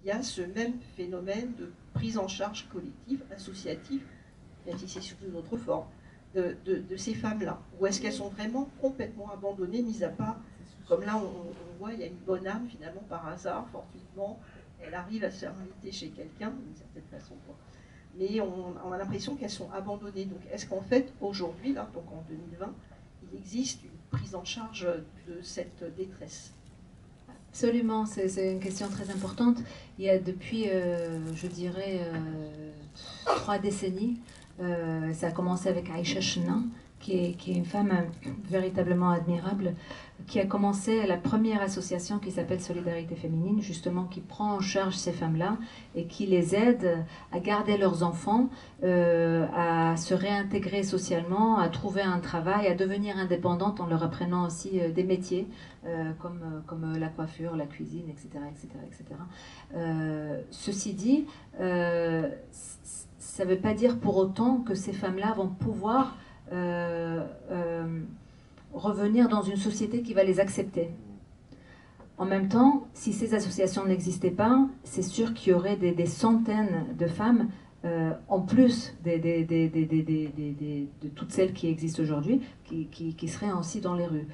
y a ce même phénomène de prise en charge collective, associative, même si c'est surtout une autre forme, de ces femmes-là? Ou est-ce qu'elles sont vraiment complètement abandonnées, mis à part, comme là on voit, il y a une bonne âme finalement par hasard, fortuitement, elle arrive à se faire inviter chez quelqu'un, d'une certaine façon, quoi. Mais on a l'impression qu'elles sont abandonnées. Donc est-ce qu'en fait, aujourd'hui, là, donc en 2020, il existe une prise en charge de cette détresse? Absolument, c'est une question très importante. Il y a depuis, je dirais, 3 décennies, ça a commencé avec Aïcha Chena, qui est une femme véritablement admirable, qui a commencé la première association qui s'appelle Solidarité Féminine, justement, qui prend en charge ces femmes-là et qui les aide à garder leurs enfants, à se réintégrer socialement, à trouver un travail, à devenir indépendantes en leur apprenant aussi des métiers comme la coiffure, la cuisine, etc. etc., etc. Ceci dit, ça ne veut pas dire pour autant que ces femmes-là vont pouvoir revenir dans une société qui va les accepter. En même temps, si ces associations n'existaient pas, c'est sûr qu'il y aurait des centaines de femmes, en plus de toutes celles qui existent aujourd'hui, qui seraient aussi dans les rues.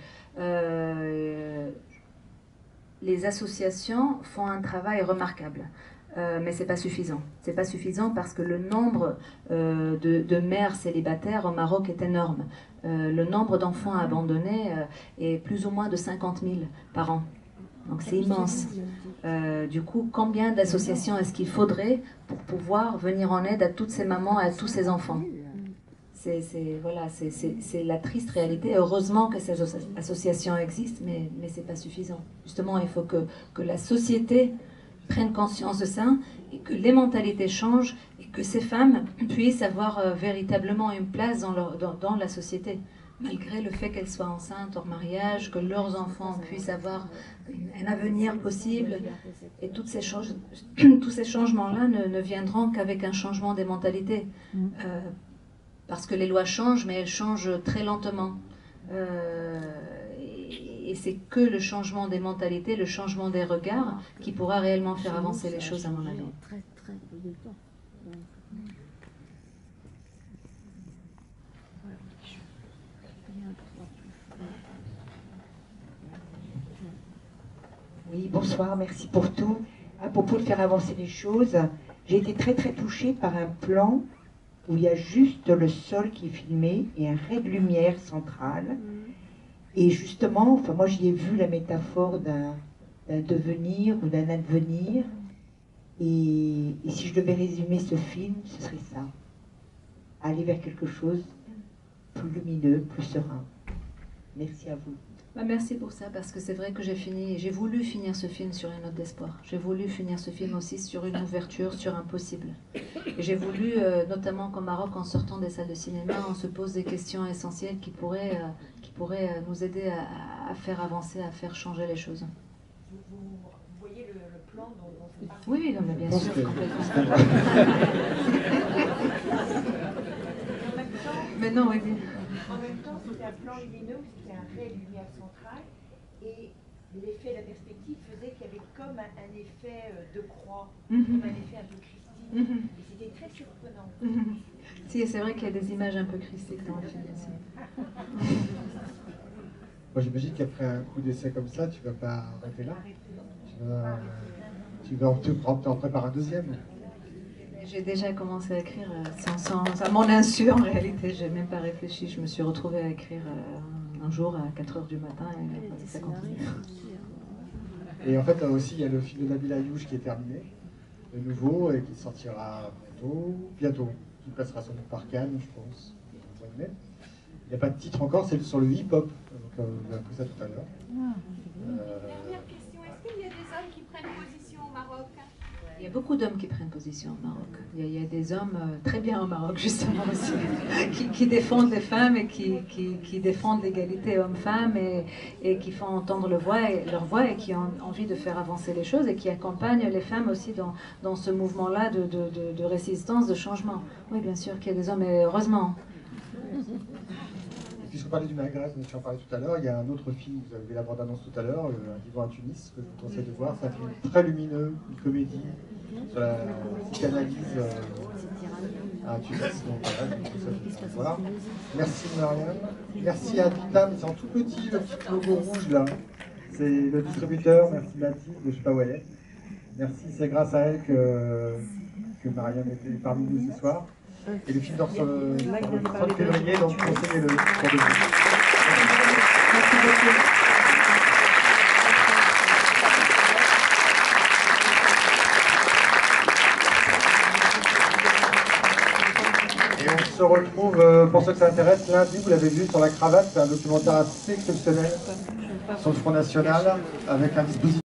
Les associations font un travail remarquable. Mais ce n'est pas suffisant. Ce n'est pas suffisant parce que le nombre de mères célibataires au Maroc est énorme. Le nombre d'enfants abandonnés est plus ou moins de 50 000 par an. Donc c'est immense. Du coup, combien d'associations est-ce qu'il faudrait pour pouvoir venir en aide à toutes ces mamans et à tous ces enfants? Voilà, c'est la triste réalité. Heureusement que ces associations existent, mais ce n'est pas suffisant. Justement, il faut que la société prennent conscience de ça et que les mentalités changent et que ces femmes puissent avoir véritablement une place dans la société, malgré le fait qu'elles soient enceintes hors mariage, que leurs enfants puissent avoir un avenir possible. Et tous ces changements-là ne viendront qu'avec un changement des mentalités. Parce que les lois changent, mais elles changent très lentement. Et c'est que le changement des mentalités, le changement des regards qui pourra réellement faire avancer les choses, à mon avis. Oui, bonsoir, merci pour tout. À propos de faire avancer les choses, j'ai été très touchée par un plan où il y a juste le sol qui est filmé et un ray de lumière central. Et justement, enfin, moi j'y ai vu la métaphore d'un devenir ou d'un advenir. Et si je devais résumer ce film, ce serait ça. Aller vers quelque chose plus lumineux, plus serein. Merci à vous. Merci pour ça, parce que c'est vrai que j'ai voulu finir ce film sur une note d'espoir. J'ai voulu finir ce film aussi sur une ouverture, sur un possible. Et j'ai voulu, notamment qu'au Maroc, en sortant des salles de cinéma, on se pose des questions essentielles qui pourraient nous aider à faire avancer, à faire changer les choses. Vous voyez le plan dont vous parlez? Oui, non, mais bien sûr, complètement. Mais non, oui. En même temps, c'était un plan lumineux, c'était un ray de lumière centrale, et l'effet, la perspective faisait qu'il y avait comme un effet de croix, comme un effet un peu christique, et c'était très surprenant. Si, c'est vrai qu'il y a des images un peu christiques dans le film aussi. Moi, j'imagine qu'après un coup d'essai comme ça, tu ne vas pas arrêter là. Tu vas en préparer un deuxième. J'ai déjà commencé à écrire à mon insu, en réalité, je n'ai même pas réfléchi. Je me suis retrouvée à écrire un jour à 4h du matin et ça continue. Et en fait, là aussi, il y a le film de Nabil Ayouch qui est terminé, de nouveau, et qui sortira bientôt, qui passera son nom par Cannes, je pense. Il n'y a pas de titre encore, c'est sur le hip-hop, donc on a appris ça tout à l'heure. Dernière question, est-ce qu'il y a des hommes qui prennent position au Maroc? Il y a beaucoup d'hommes qui prennent position au Maroc. Il y a des hommes très bien au Maroc, justement, aussi, qui défendent les femmes et qui défendent l'égalité homme-femme et qui font entendre leur voix et qui ont envie de faire avancer les choses et qui accompagnent les femmes aussi dans ce mouvement-là de résistance, de changement. Oui, bien sûr qu'il y a des hommes, et heureusement. je parlais du Maghreb, tu en parlais tout à l'heure, il y a un autre film, vous avez la bande-annonce tout à l'heure, Un vivant à Tunis, que je vous conseille de voir. C'est un film très lumineux, une comédie sur la psychanalyse à Tunis. Donc voilà, je vous conseille de voir. Merci Mariam. Merci à Vitam, c'est en tout petit, le petit logo rouge là. C'est le distributeur, merci Mathilde, je ne sais pas où elle est. Merci, c'est grâce à elle que Mariam était parmi nous ce soir. Et le film sort le 30 février, donc conseillez-le. Merci beaucoup. Et on se retrouve, pour ceux que ça intéresse, lundi, vous l'avez vu sur la cravate, c'est un documentaire assez exceptionnel sur le Front National, avec un dispositif.